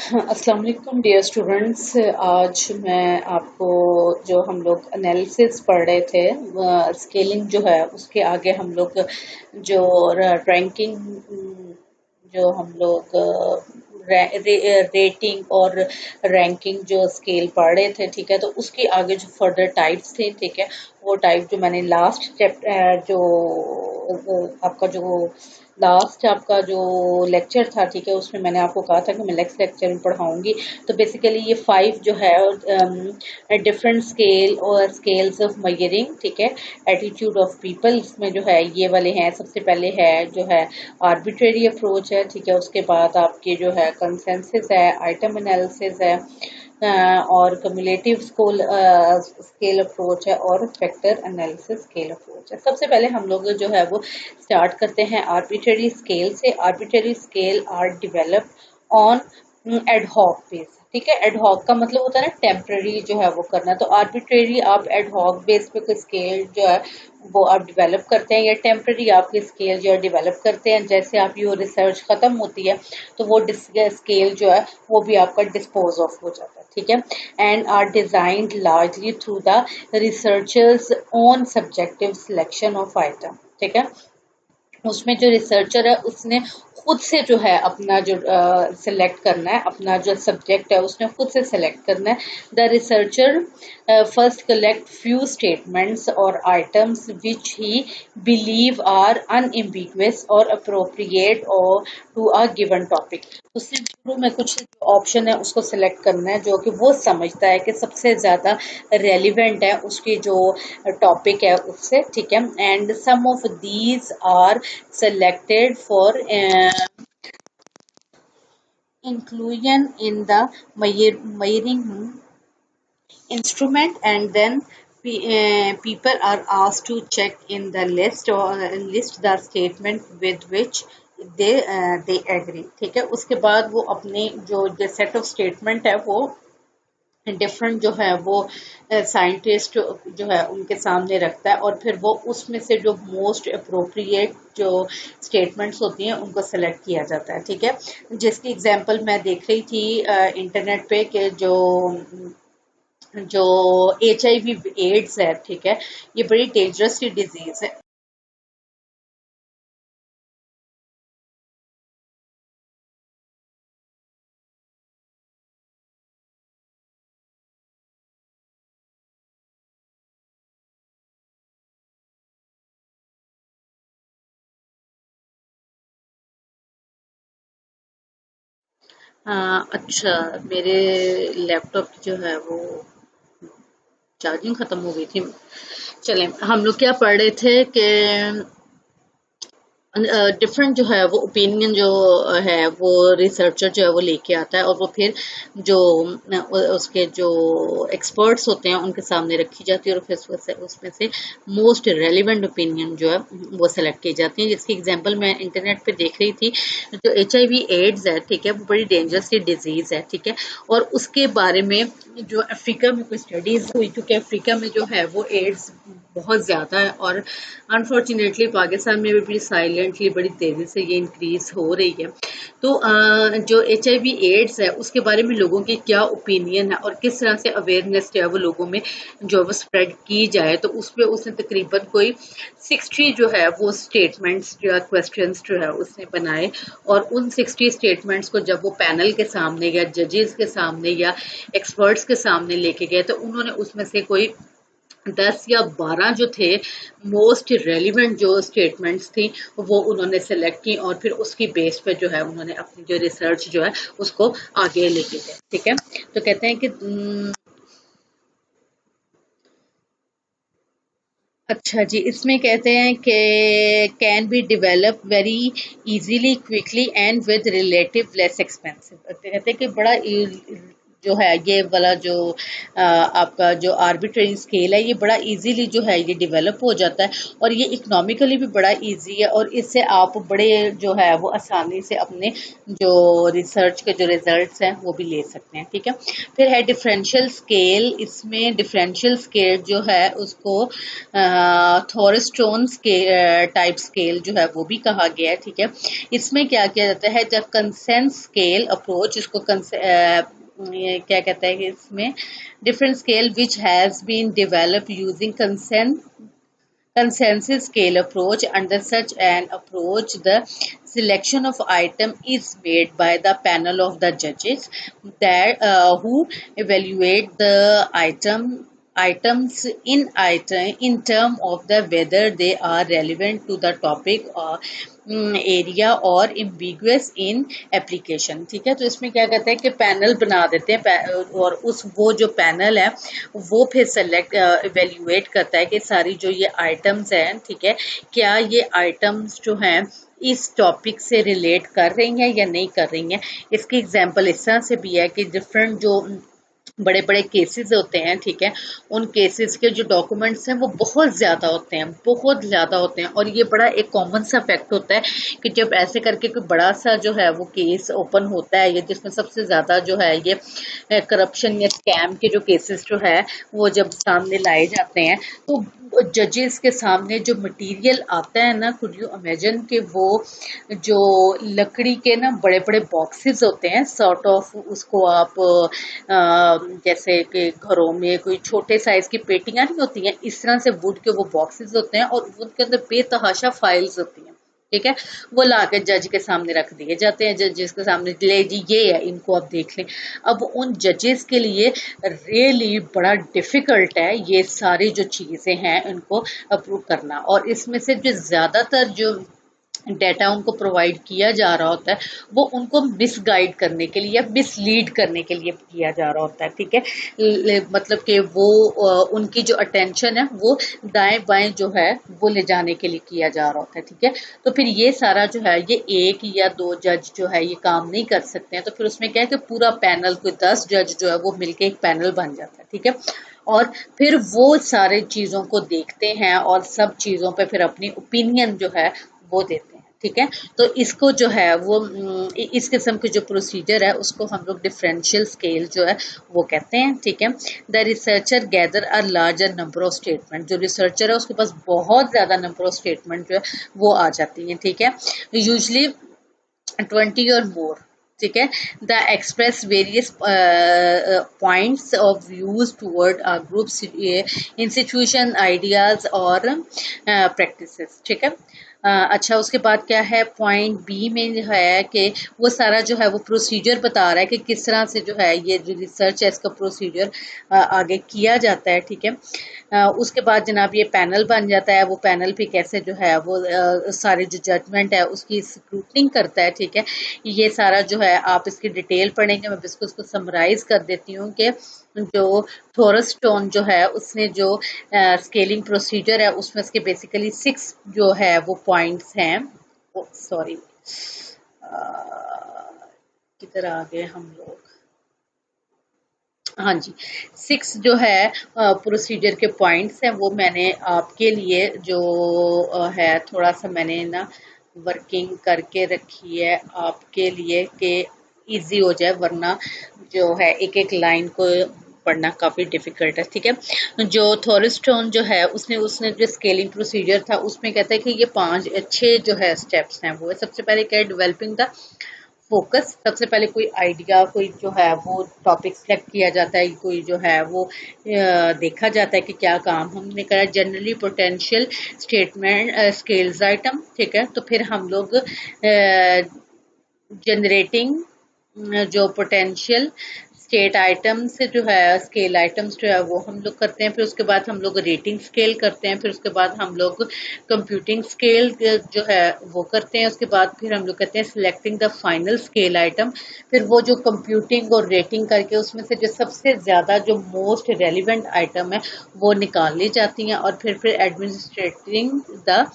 अस्सलाम वालेकुम dear students. आज मैं आपको जो हम लोग एनालिसिस पढ़ रहे थे, स्केलिंग जो है उसके आगे हम लोग जो रैंकिंग, जो हम लोग रेटिंग और रैंकिंग जो स्केल पढ़ रहे थे, ठीक है। तो उसके आगे जो फर्दर टाइप्स थे, ठीक है, वो टाइप जो मैंने लास्ट जो आपका जो लास्ट आपका जो लेक्चर था, ठीक है, उसमें मैंने आपको कहा था कि मैं नेक्स्ट लेक्चर में पढ़ाऊंगी। तो बेसिकली ये 5 जो है डिफरेंट स्केल और स्केल्स ऑफ मेजरिंग, ठीक है, एटीट्यूड ऑफ पीपल, इसमें जो है ये वाले हैं। सबसे पहले है जो है आर्बिट्रेरी अप्रोच है, ठीक है। उसके बाद आपके जो है कंसेंसस है, आइटम एनालिसिस है, और कम्युलेटिव स्केल अप्रोच है, और फैक्टर एनालिसिस स्केल अप्रोच है। सबसे पहले हम लोग जो है वो स्टार्ट करते हैं आर्बिट्रेरी स्केल से। Arbitrary scale are develop on ad hoc base, ठीक है। एडहॉक का मतलब होता है ना टेम्पररी जो है वो करना। तो आर्बिट्रेरी आप एडहॉक बेस पे कोई स्केल जो है वो आप डेवलप करते हैं, या टेम्पररी आपकी स्केल जो है डेवलप करते हैं। जैसे आप ये रिसर्च खत्म होती है तो वो स्केल जो है वो भी आपका डिस्पोज ऑफ हो जाता है, ठीक है। And are designed largely through the researchers own subjective selection of item, ठीक है। उसमें जो रिसर्चर है उसने खुद से जो है अपना जो सिलेक्ट करना है, अपना जो सब्जेक्ट है उसने खुद से सिलेक्ट करना है। The researcher first collect few statements और items which he believe are unambiguous और अप्रोप्रिएट और टू अ गिवन टॉपिक। उससे शुरू में कुछ ऑप्शन है उसको सिलेक्ट करना है जो कि वो समझता है कि सबसे ज्यादा रेलिवेंट है उसकी जो टॉपिक है उससे, ठीक है। And some of these are selected for inclusion in the measuring instrument, and then people are asked to check in the list or list the statement with which they agree, ठीक है। उसके बाद वो अपने जो सेट ऑफ स्टेटमेंट है वो different जो है वो साइंटिस्ट जो है उनके सामने रखता है, और फिर वो उसमें से जो मोस्ट अप्रोप्रिएट जो स्टेटमेंट्स होती हैं उनको सेलेक्ट किया जाता है, ठीक है। जिसकी एग्जांपल मैं देख रही थी इंटरनेट पे कि जो जो HIV एड्स है, ठीक है, ये बड़ी डेंजरस डिजीज है। अच्छा, मेरे लैपटॉप की जो है वो चार्जिंग खत्म हो गई थी। चलें, हम लोग क्या पढ़ रहे थे कि डिफरेंट जो है वो ओपिनियन जो है वो रिसर्चर जो है वो लेके आता है, और वो फिर जो उसके जो एक्सपर्ट्स होते हैं उनके सामने रखी जाती है, और फिर उसमें से मोस्ट रेलिवेंट ओपिनियन जो है वो सेलेक्ट की जाती है। जिसकी एग्जांपल मैं इंटरनेट पे देख रही थी, जो HIV एड्स है, ठीक है, वो बड़ी डेंजरस डिजीज है, ठीक है। और उसके बारे में जो अफ्रीका में कोई स्टडीज हुई, क्योंकि अफ्रीका में जो है वो एड्स बहुत ज्यादा है, और अनफॉर्चुनेटली पाकिस्तान में भी बड़ी साइलेंटली बड़ी तेजी से ये इंक्रीज हो रही है। तो जो HIV एड्स है उसके बारे में लोगों की क्या ओपिनियन है और किस तरह से अवेयरनेस जो है वो लोगों में जो है वो स्प्रेड की जाए, तो उस पर उसने तकरीबन कोई 60 जो है वो स्टेटमेंट्स जो है क्वेश्चंस जो है उसने बनाए, और उन 60 स्टेटमेंट्स को जब वो पैनल के सामने या जजेस के सामने या एक्सपर्ट्स के सामने लेके गए, तो उन्होंने उसमें से कोई 10 या 12 जो थे मोस्ट रेलिवेंट जो स्टेटमेंट्स थी वो उन्होंने सेलेक्ट की, और फिर उसकी बेस पे जो है उन्होंने अपनी जो रिसर्च जो है उसको आगे लेके गए, ठीक है। तो कहते हैं कि अच्छा जी, इसमें कहते हैं कि can be develop very easily, quickly and with relative less expensive. कहते हैं कि बड़ा जो है ये वाला जो आपका जो आर्बिट्रेरी स्केल है ये बड़ा इजीली जो है ये डेवलप हो जाता है और ये इकोनॉमिकली भी बड़ा इजी है और इससे आप बड़े जो है वो आसानी से अपने जो रिसर्च के जो रिजल्ट्स हैं वो भी ले सकते हैं। ठीक है, फिर है डिफरेंशियल स्केल। इसमें डिफरेंशियल स्केल जो है उसको थॉरस्टोन टाइप स्केल जो है वो भी कहा गया है। ठीक है, इसमें क्या किया जाता है, जब कंसेंस स्केल अप्रोच, इसको ये क्या कहता है कि इसमें different scale which has been develop using consensus scale approach. Under such an approach, the selection of item is made by the panel of the judges that who evaluate the items in term of the whether they are relevant to the topic or area और ambiguous इन application. ठीक है, तो इसमें क्या कहते हैं कि panel बना देते हैं और वो जो पैनल है वो फिर सेलेक्ट इवेल्युएट करता है कि सारी जो ये आइटम्स हैं, ठीक है, क्या ये आइटम्स जो हैं इस टॉपिक से रिलेट कर रही हैं या नहीं कर रही हैं। इसकी एग्जांपल इस तरह से भी है कि डिफरेंट जो बड़े बड़े केसेस होते हैं, ठीक है, उन केसेस के जो डॉक्यूमेंट्स हैं वो बहुत ज़्यादा होते हैं, बहुत ज़्यादा होते हैं और ये बड़ा एक कॉमन सा फैक्ट होता है कि जब ऐसे करके कोई बड़ा सा जो है वो केस ओपन होता है, ये जिसमें सबसे ज़्यादा जो है ये करप्शन या स्कैम के जो केसेस जो है वो जब सामने लाए जाते हैं तो जजेस के सामने जो मटेरियल आता है ना, कुड यू इमेजिन कि वो जो लकड़ी के ना बड़े बड़े बॉक्सेस होते हैं, सॉर्ट ऑफ उसको आप जैसे कि घरों में कोई छोटे साइज की पेटियां नहीं होती हैं, इस तरह से वुड के वो बॉक्सेस होते हैं और उनके अंदर बेतहाशा फाइल्स होती हैं। ठीक है, वो लाके जज के सामने रख दिए जाते हैं, जजेस के सामने ले जी ये है, इनको आप देख लें। अब उन जजेस के लिए रियली बड़ा डिफिकल्ट है ये सारी जो चीज़ें हैं इनको अप्रूव करना और इसमें से जो ज़्यादातर जो डेटा उनको प्रोवाइड किया जा रहा होता है वो उनको मिसगाइड करने के लिए या मिसलीड करने के लिए किया जा रहा होता है। ठीक है, मतलब कि वो उनकी जो अटेंशन है वो दाएं बाएं जो है वो ले जाने के लिए किया जा रहा होता है। ठीक है, तो फिर ये सारा जो है ये एक या दो जज जो है ये काम नहीं कर सकते हैं, तो फिर उसमें क्या है कि पूरा पैनल, कोई 10 जज जो है वो मिलके एक पैनल बन जाता है। ठीक है, और फिर वो सारे चीज़ों को देखते हैं और सब चीज़ों पे फिर अपनी ओपिनियन जो है वो देते हैं। ठीक है, तो इसको जो है वो इस किस्म के जो प्रोसीजर है उसको हम लोग डिफरेंशियल स्केल जो है वो कहते हैं। ठीक है, the researcher gather a larger number of statement, जो रिसर्चर है उसके पास बहुत ज़्यादा नंबर ऑफ स्टेटमेंट जो है वो आ जाती हैं। ठीक है, यूजली 20 और मोर। ठीक है, the express various points of views toward groups, institution, ideas और प्रैक्टिसेस। ठीक है, अच्छा, उसके बाद क्या है, पॉइंट बी में जो है कि वो सारा जो है वो प्रोसीजर बता रहा है कि किस तरह से जो है ये जो रिसर्च है इसका प्रोसीजर आगे किया जाता है। ठीक है, उसके बाद जनाब ये पैनल बन जाता है, वो पैनल भी कैसे जो है वो सारे जो जजमेंट है उसकी स्क्रूटनिंग करता है। ठीक है, ये सारा जो है आप इसकी डिटेल पढ़ेंगे, मैं इसको समराइज कर देती हूँ कि जो थॉरस्टोन जो है उसने जो स्केलिंग प्रोसीजर है उसमें उसके बेसिकली 6 जो है वो पॉइंट्स हैं। सॉरी, किधर आ गए हम लोग, हाँ जी, 6 जो है प्रोसीजर के पॉइंट्स हैं वो मैंने आपके लिए जो है थोड़ा सा मैंने ना वर्किंग करके रखी है आपके लिए कि इजी हो जाए, वरना जो है एक एक लाइन को पढ़ना काफ़ी डिफिकल्ट है। ठीक है, जो थॉरस्टोन जो है उसने उसने जो स्केलिंग प्रोसीजर था उसमें कहता है कि ये 5 अच्छे जो है स्टेप्स हैं वो है। सबसे पहले क्या है, डेवलपिंग द फोकस। सबसे पहले कोई आइडिया, कोई जो है वो टॉपिक सेलेक्ट किया जाता है, कोई जो है वो देखा जाता है कि क्या काम हमने करा। Generally potential statement scales item. ठीक है, तो फिर हम लोग जनरेटिंग जो पोटेंशियल स्टेट आइटम से जो है स्केल आइटम्स जो है वो हम लोग करते हैं। फिर उसके बाद हम लोग रेटिंग स्केल करते हैं। फिर उसके बाद हम लोग कंप्यूटिंग स्केल जो है वो करते हैं। उसके बाद फिर हम लोग कहते हैं selecting the final scale item. फिर वो जो कंप्यूटिंग और रेटिंग करके उसमें से जो सबसे ज़्यादा जो मोस्ट रेलिवेंट आइटम है वो निकाल ली जाती हैं और फिर एडमिनिस्ट्रेटिंग द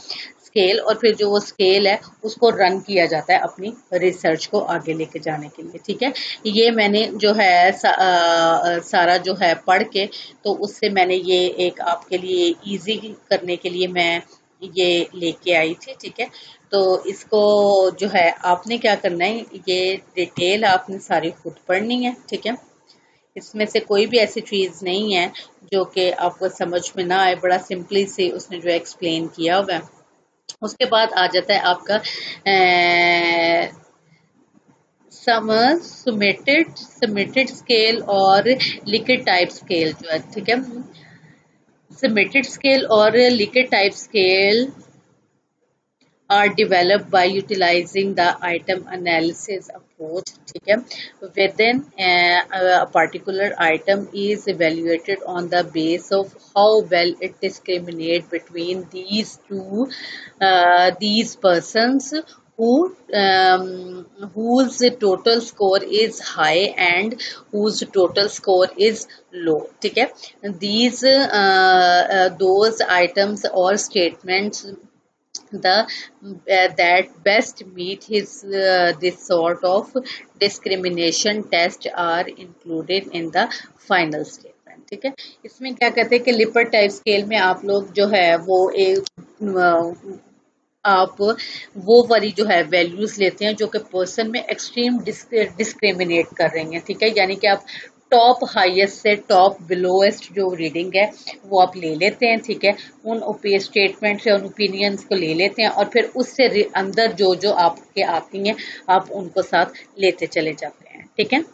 स्केल, और फिर जो वो स्केल है उसको रन किया जाता है अपनी रिसर्च को आगे लेके जाने के लिए। ठीक है, ये मैंने जो है सारा जो है पढ़ के, तो उससे मैंने ये एक आपके लिए इजी करने के लिए मैं ये लेके आई थी। ठीक है, तो इसको जो है आपने क्या करना है, ये डिटेल आपने सारी खुद पढ़नी है। ठीक है, इसमें से कोई भी ऐसी चीज़ नहीं है जो कि आपको समझ में ना आए, बड़ा सिंपली से उसने जो एक्सप्लेन किया हुआ है। उसके बाद आ जाता है आपका समेटेड स्केल और लिक्विड टाइप स्केल जो है। ठीक है, समेटेड स्केल और liquid type scale are developed by utilizing the item analysis approach. ठीक है, within a particular item is evaluated on the base of how well it discriminate between these persons who whose total score is high and whose total score is low. ठीक है, these those items or statements the that best meet his this sort of discrimination test are included in the final statement. ठीक है, इसमें क्या कहते हैं कि लिपर्ट type scale में आप लोग जो है वो एक आप वो वाली जो है वैल्यूज लेते हैं जो कि पर्सन में एक्सट्रीम डिस्क्रिमिनेट कर रही हैं। ठीक है, यानी कि आप टॉप हाईएस्ट से टॉप बिलोएस्ट जो रीडिंग है वो आप ले लेते हैं। ठीक है, उन स्टेटमेंट से उन ओपिनियंस को ले लेते हैं और फिर उससे अंदर जो जो आपके आती हैं आप उनको साथ लेते चले जाते हैं। ठीक है,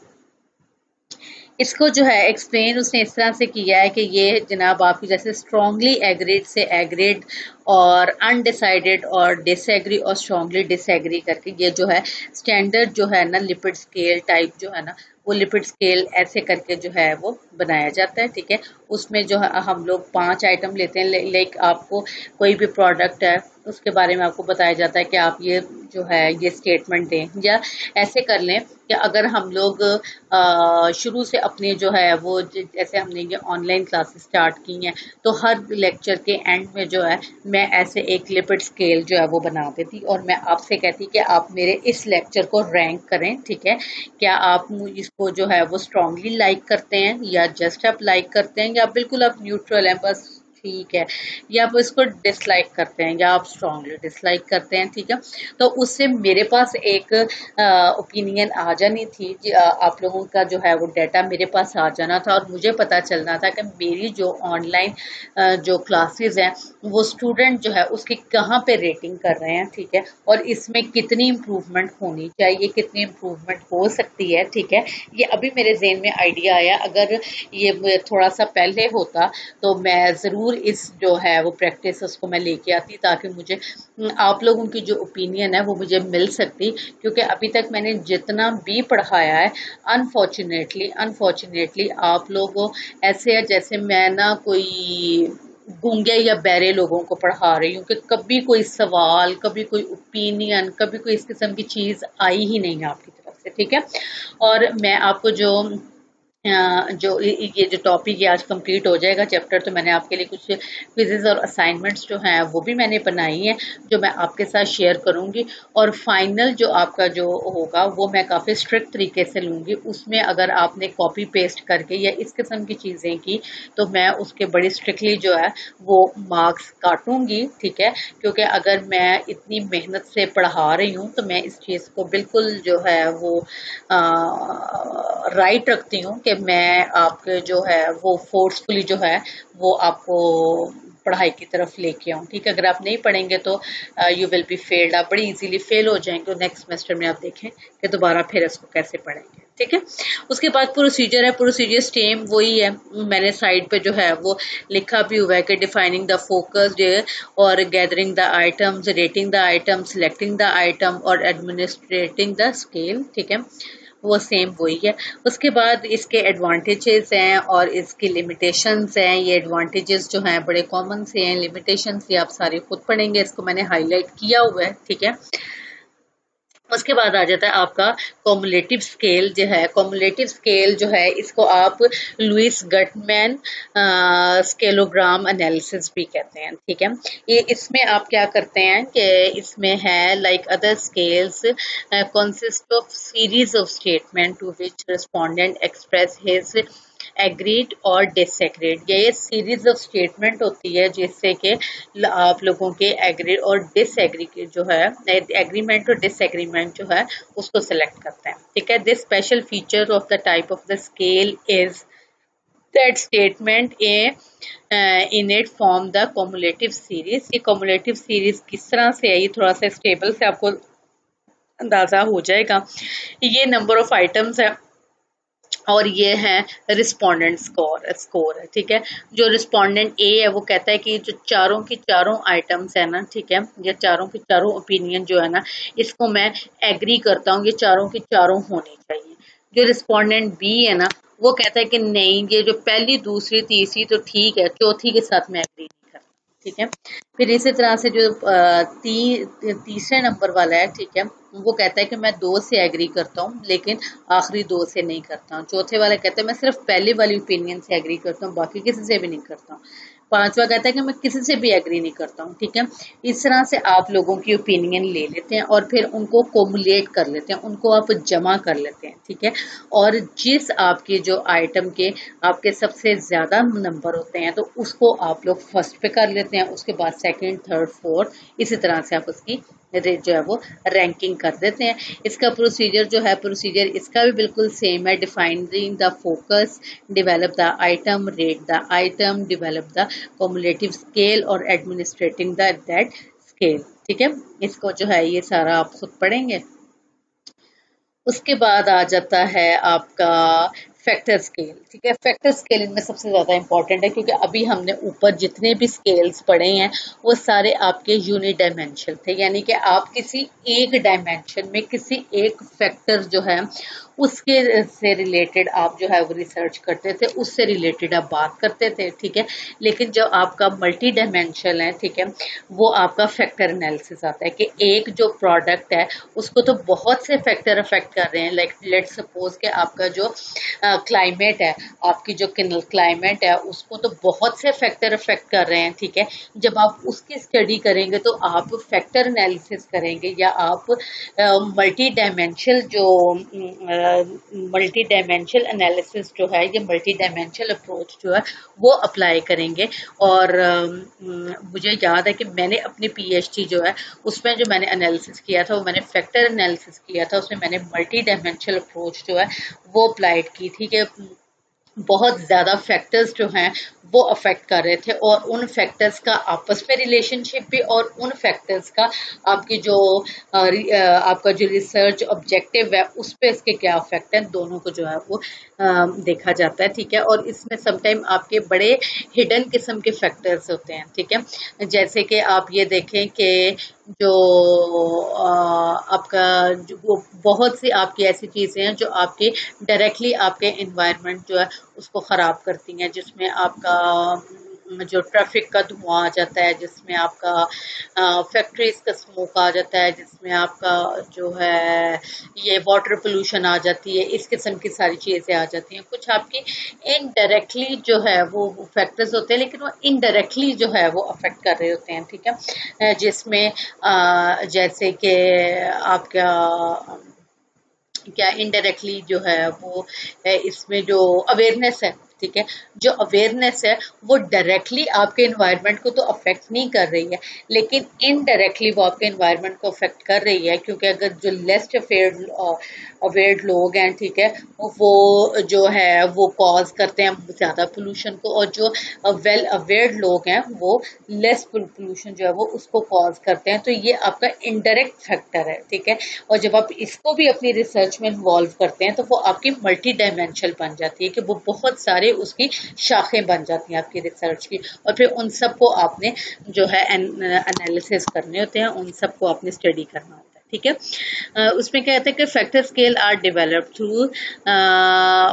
इसको जो है एक्सप्लेन उसने इस तरह से किया है कि ये जनाब आपकी जैसे स्ट्रांगली एग्रीड से एग्रीड और अनडिसाइडेड और डिसएग्री और स्ट्रांगली डिसएग्री करके ये जो है स्टैंडर्ड जो है ना लिपिड स्केल टाइप जो है ना वो लिपिड स्केल ऐसे करके जो है वो बनाया जाता है। ठीक है, उसमें जो है हम लोग 5 आइटम लेते हैं। लाइक आपको कोई भी प्रोडक्ट है उसके बारे में आपको बताया जाता है कि आप ये जो है ये स्टेटमेंट दें, या ऐसे कर लें कि अगर हम लोग शुरू से अपने जो है वो जैसे हमने ये ऑनलाइन क्लासेस स्टार्ट की हैं तो हर लेक्चर के एंड में जो है मैं ऐसे एक लिपिड स्केल जो है वो बना देती और मैं आपसे कहती कि आप मेरे इस लेक्चर को रैंक करें। ठीक है, क्या आप इसको जो है वो स्ट्रांगली लाइक करते हैं या जस्ट आप लाइक करते हैं या बिल्कुल आप न्यूट्रल हैं बस ठीक है, या आप इसको डिसलाइक करते हैं या आप स्ट्रांगली डिसलाइक करते हैं। ठीक है, तो उससे मेरे पास एक ओपिनियन आ जानी थी, आप लोगों का जो है वो डाटा मेरे पास आ जाना था और मुझे पता चलना था कि मेरी जो ऑनलाइन जो क्लासेस हैं वो स्टूडेंट जो है उसकी कहाँ पे रेटिंग कर रहे हैं। ठीक है, और इसमें कितनी इम्प्रूवमेंट होनी चाहिए, कितनी इम्प्रूवमेंट हो सकती है। ठीक है, ये अभी मेरे जहन में आइडिया आया, अगर ये थोड़ा सा पहले होता तो मैं ज़रूर इस जो है वो प्रैक्टिस उसको मैं लेके आती ताकि मुझे आप लोगों की जो ओपिनियन है वो मुझे मिल सकती, क्योंकि अभी तक मैंने जितना भी पढ़ाया है अनफॉर्चुनेटली आप लोग ऐसे है जैसे मैं ना कोई गूंगे या बहरे लोगों को पढ़ा रही हूँ कि कभी कोई सवाल, कभी कोई ओपिनियन, कभी कोई इस किस्म की चीज़ आई ही नहीं है आपकी तरफ से। ठीक है, और मैं आपको जो ये जो टॉपिक ये आज कंप्लीट हो जाएगा चैप्टर, तो मैंने आपके लिए कुछ क्विज़ेस और असाइनमेंट्स जो हैं वो भी मैंने बनाई हैं जो मैं आपके साथ शेयर करूंगी, और फाइनल जो आपका जो होगा वो मैं काफ़ी स्ट्रिक्ट तरीके से लूँगी। उसमें अगर आपने कॉपी पेस्ट करके या इस किस्म की चीज़ें की तो मैं उसके बड़ी स्ट्रिक्टली जो है वो मार्क्स काटूंगी। ठीक है, क्योंकि अगर मैं इतनी मेहनत से पढ़ा रही हूँ तो मैं इस चीज़ को बिल्कुल जो है वो राइट रखती हूँ कि मैं आपके जो है वो फोर्सफुली जो है वो आपको पढ़ाई की तरफ लेके आऊँ। ठीक है, अगर आप नहीं पढ़ेंगे तो यू विल बी फेल्ड, आप बड़ी इजीली फेल हो जाएंगे। नेक्स्ट सेमेस्टर में आप देखें कि दोबारा फिर इसको कैसे पढ़ेंगे। ठीक है, उसके बाद प्रोसीजर है, प्रोसीजर सेम वही है, मैंने साइड पे जो है वो लिखा भी हुआ है कि डिफाइनिंग द फोकस और gathering the items, rating the item, selecting the item और एडमिनिस्ट्रेटिंग द स्केल। ठीक है, वो सेम वही है। उसके बाद इसके एडवांटेजेस हैं और इसकी लिमिटेशंस हैं। ये एडवांटेजेस जो हैं बड़े कॉमन से हैं, लिमिटेशंस ये आप सारे खुद पढ़ेंगे, इसको मैंने हाईलाइट किया हुआ है। ठीक है, उसके बाद आ जाता है आपका कॉमुलेटिव स्केल जो है। कॉमुलेटिव स्केल जो है इसको आप लुइस गटमैन स्केलोग्राम एनालिसिस भी कहते हैं, ठीक है। ये इसमें आप क्या करते हैं कि इसमें है like other scales consist of series of statement to which respondent express his agreed और डिसएग्रीड। ये सीरीज ऑफ स्टेटमेंट होती है जिससे कि आप लोगों के एग्री और डिसएग्री जो है, एग्रीमेंट और डिसएग्रीमेंट जो है उसको सिलेक्ट करते हैं, ठीक है। This special feature of the type of the scale is that statement in it form the cumulative series. ये कॉमुलेटिव सीरीज किस तरह से है, ये थोड़ा सा स्टेबल से आपको अंदाजा हो जाएगा। ये नंबर ऑफ आइटम्स है और ये है रिस्पोंडेंट स्कोर है, ठीक है। जो रिस्पोंडेंट ए है वो कहता है कि जो चारों की चारों आइटम्स है ना, ठीक है, ये चारों की चारों ओपिनियन जो है ना, इसको मैं एग्री करता हूँ, ये चारों की चारों होनी चाहिए। जो रिस्पोंडेंट बी है ना, वो कहता है कि नहीं, ये जो पहली दूसरी तीसरी तो ठीक है, चौथी के साथ मैं एग्री नहीं करता, ठीक है। फिर इसी तरह से जो तीसरे नंबर वाला है, ठीक है, वो कहता है कि मैं दो से एग्री करता हूँ लेकिन आखिरी दो से नहीं करता हूँ। चौथे वाला कहता है मैं सिर्फ पहले वाली ओपिनियन से एग्री करता हूँ, बाकी किसी से भी नहीं करता हूँ। पांचवा कहता है कि मैं किसी से भी एग्री नहीं करता हूँ, ठीक है। इस तरह से आप लोगों की ओपिनियन ले लेते हैं और फिर उनको कोमुलेट कर लेते हैं, उनको आप जमा कर लेते हैं, ठीक है। और जिस आपके जो आइटम के आपके सबसे ज्यादा नंबर होते हैं तो उसको आप लोग फर्स्ट पे कर लेते हैं, उसके बाद सेकंड, थर्ड, फोर्थ, इसी तरह से आप उसकी जो है वो रैंकिंग कर देते हैं। इसका प्रोसीजर जो है, प्रोसीजर इसका भी बिल्कुल सेम है। Defining the focus, develop the item, rate the item, develop the cumulative scale और एडमिनिस्ट्रेटिंग द दैट स्केल, ठीक है। इसको जो है ये सारा आप खुद पढ़ेंगे। उसके बाद आ जाता है आपका फैक्टर स्केल, ठीक है। फैक्टर स्केल इनमें सबसे ज़्यादा इंपॉर्टेंट है क्योंकि अभी हमने ऊपर जितने भी स्केल्स पढ़े हैं वो सारे आपके यूनिट डायमेंशन थे, यानी कि आप किसी एक डायमेंशन में किसी एक फैक्टर जो है उसके से रिलेटेड आप जो है वो रिसर्च करते थे, उससे रिलेटेड आप बात करते थे, ठीक है। लेकिन जो आपका मल्टी डायमेंशनल है, ठीक है, वो आपका फैक्टर एनालिसिस आता है कि एक जो प्रोडक्ट है उसको तो बहुत से फैक्टर अफेक्ट कर रहे हैं। लाइक लेट्स सपोज कि आपका जो क्लाइमेट है, आपकी जो क्लाइमेट है उसको तो बहुत से फैक्टर अफेक्ट कर रहे हैं, ठीक है। जब आप उसकी स्टडी करेंगे तो आप फैक्टर एनालिसिस करेंगे या आप मल्टी डायमेंशनल जो मल्टी डायमेंशनल एनालिसिस जो है, ये मल्टी डायमेंशनल अप्रोच जो है वो अप्लाई करेंगे। और मुझे याद है कि मैंने अपनी पीएचडी जो है उसमें जो मैंने एनालिसिस किया था वो मैंने फैक्टर एनालिसिस किया था, उसमें मैंने मल्टी डायमेंशनल अप्रोच जो है वो अप्लाइड की थी कि बहुत ज़्यादा फैक्टर्स जो हैं वो अफेक्ट कर रहे थे और उन फैक्टर्स का आपस में रिलेशनशिप भी और उन फैक्टर्स का आपकी जो आपका जो रिसर्च ऑब्जेक्टिव है उस पर इसके क्या इफेक्ट है, दोनों को जो है वो देखा जाता है, ठीक है। और इसमें समटाइम आपके बड़े हिडन किस्म के फैक्टर्स होते हैं, ठीक है। जैसे कि आप ये देखें कि जो आपका जो वो बहुत सी आपकी ऐसी चीज़ें हैं जो आपके डायरेक्टली आपके एनवायरनमेंट जो है उसको ख़राब करती हैं, जिसमें आपका जो ट्रैफिक का धुआं आ जाता है, जिसमें आपका फैक्ट्रीज का स्मोक आ जाता है, जिसमें आपका जो है ये वाटर पोल्यूशन आ जाती है, इस किस्म की सारी चीज़ें आ जाती हैं। कुछ आपकी इनडायरेक्टली जो है वो फैक्टर्स होते हैं लेकिन वो इनडायरेक्टली जो है वो अफेक्ट कर रहे होते हैं, ठीक है। जिसमें जैसे कि आपका क्या इनडायरेक्टली जो है वो इसमें जो अवेयरनेस है, ठीक है, जो अवेयरनेस है वो डायरेक्टली आपके एनवायरनमेंट को तो अफेक्ट नहीं कर रही है लेकिन इनडायरेक्टली वो आपके एनवायरनमेंट को अफेक्ट कर रही है, क्योंकि अगर जो लेस अवेयर्ड लोग हैं, ठीक है, वो जो है वो कॉज करते हैं ज़्यादा पोल्यूशन को, और जो वेल अवेयर्ड लोग हैं वो लेस पोल्यूशन जो है वो उसको कॉज करते हैं। तो ये आपका इनडायरेक्ट फैक्टर है, ठीक है। और जब आप इसको भी अपनी रिसर्च में इन्वॉल्व करते हैं तो वो आपकी मल्टी डायमेंशनल बन जाती है कि वो बहुत सारे उसकी शाखें बन जाती हैं आपकी रिसर्च की, और फिर उन सबको आपने जो है एनालिसिस करने होते हैं, उन सबको आपने स्टडी करना होता है, ठीक है। उसमें क्या कहते हैं कि factor scale are developed through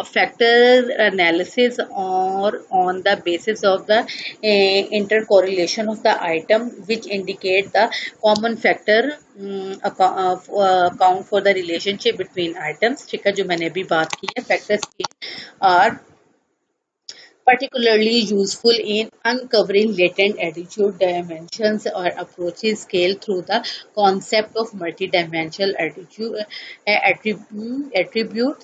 factor analysis और on the basis of the inter correlation of the item which indicate the common factor account for the relationship between items, ठीक है, जो मैंने अभी बात की है। Factor scale are particularly useful in uncovering latent attitude dimensions or approaches scale through the concept of multidimensional attribute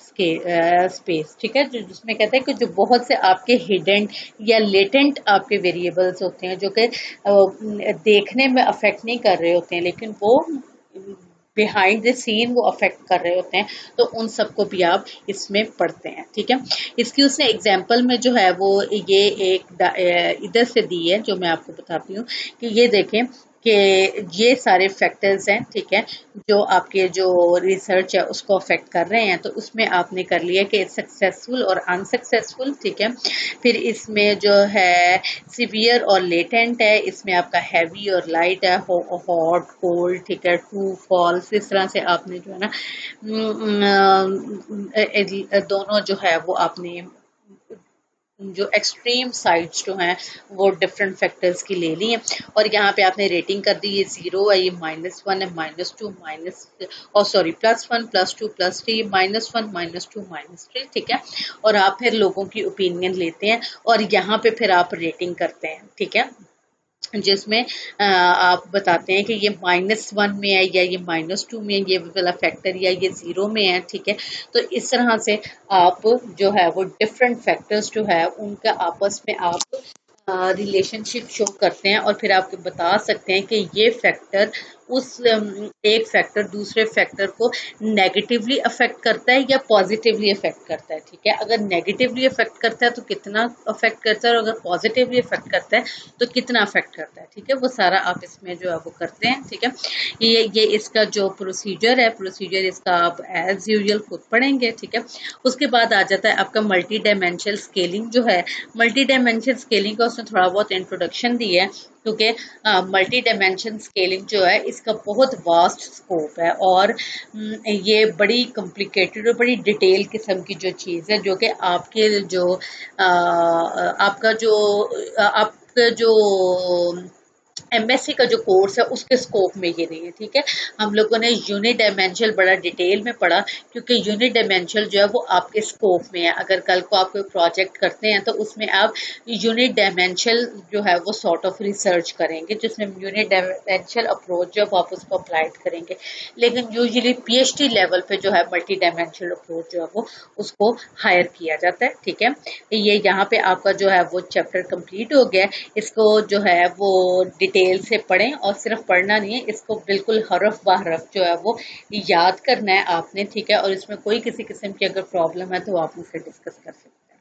space, ठीक है, जो जिसमें कहते हैं कि जो बहुत से आपके हिडन या लेटेंट आपके वेरिएबल्स होते हैं जो कि देखने में अफेक्ट नहीं कर रहे होते हैं, लेकिन वो बिहाइंड द सीन वो अफेक्ट कर रहे होते हैं, तो उन सबको भी आप इसमें पढ़ते हैं, ठीक है। इसकी उसने एग्जाम्पल में जो है वो ये एक इधर से दी है जो मैं आपको बताती हूँ कि ये देखें कि ये सारे फैक्टर्स हैं, ठीक है, जो आपके जो रिसर्च है उसको अफेक्ट कर रहे हैं। तो उसमें आपने कर लिया कि सक्सेसफुल और अनसक्सेसफुल, ठीक है। फिर इसमें जो है सिवियर और लेटेंट है, इसमें आपका हैवी और लाइट है, हॉट कोल्ड, ठीक है, ट्रू फॉल्स, इस तरह से आपने जो है ना दोनों जो है वो आपने जो एक्सट्रीम साइड्स जो हैं वो डिफरेंट फैक्टर्स की ले ली हैं। और यहाँ पे आपने रेटिंग कर दी, ये 0 है, ये -1 है, -2 और सॉरी +1 +2 +3 -1 -2 -3, ठीक है। और आप फिर लोगों की ओपिनियन लेते हैं और यहाँ पे फिर आप रेटिंग करते हैं, ठीक है, जिसमें आप बताते हैं कि ये -1 में है या ये -2 में है, ये वाला फैक्टर या ये 0 में है, ठीक है। तो इस तरह से आप जो है वो डिफरेंट फैक्टर्स जो है उनका आपस में आप रिलेशनशिप शो करते हैं और फिर आप बता सकते हैं कि ये फैक्टर उस एक फैक्टर दूसरे फैक्टर को नेगेटिवली अफेक्ट करता है या पॉजिटिवली अफेक्ट करता है, ठीक है। अगर नेगेटिवली अफेक्ट करता है तो कितना अफेक्ट करता है, और अगर पॉजिटिवली अफेक्ट करता है तो कितना अफेक्ट करता है, ठीक है। वो सारा आप इसमें जो है वो करते हैं, ठीक है। ये इसका जो प्रोसीजर है, प्रोसीजर इसका आप एज यूजुअल खुद पढ़ेंगे, ठीक है। उसके बाद आ जाता है आपका मल्टी डायमेंशनल स्केलिंग जो है। मल्टी डायमेंशनल स्केलिंग का उसने थोड़ा बहुत इंट्रोडक्शन दी है, क्योंकि मल्टी डायमेंशन स्केलिंग जो है इसका बहुत वास्ट स्कोप है और ये बड़ी कॉम्प्लिकेटेड और बड़ी डिटेल किस्म की जो चीज़ है, जो कि आपके जो आपका जो एमएससी का जो कोर्स है उसके स्कोप में ये नहीं है, ठीक है। हम लोगों ने यूनिट डायमेंशनल बड़ा डिटेल में पढ़ा, क्योंकि यूनिट डायमेंशनल जो है वो आपके स्कोप में है। अगर कल को आप कोई प्रोजेक्ट करते हैं तो उसमें आप यूनिट डायमेंशनल जो है वो सॉर्ट ऑफ रिसर्च करेंगे, जिसमें यूनिट डायमेंशनल अप्रोच जब आप उसको अप्लाइड करेंगे। लेकिन यूजुअली पीएचडी लेवल पे जो है मल्टी डायमेंशनल अप्रोच जो है वो उसको हायर किया जाता है, ठीक है। ये यहाँ पे आपका जो है वो चैप्टर कंप्लीट हो गया। इसको जो है वो डिटेल से पढ़ें और सिर्फ पढ़ना नहीं है, इसको बिल्कुल हरफ ब हरफ जो है वो याद करना है आपने, ठीक है। और इसमें कोई किसी किस्म की अगर प्रॉब्लम है तो आप मुझसे डिस्कस कर सकते हैं।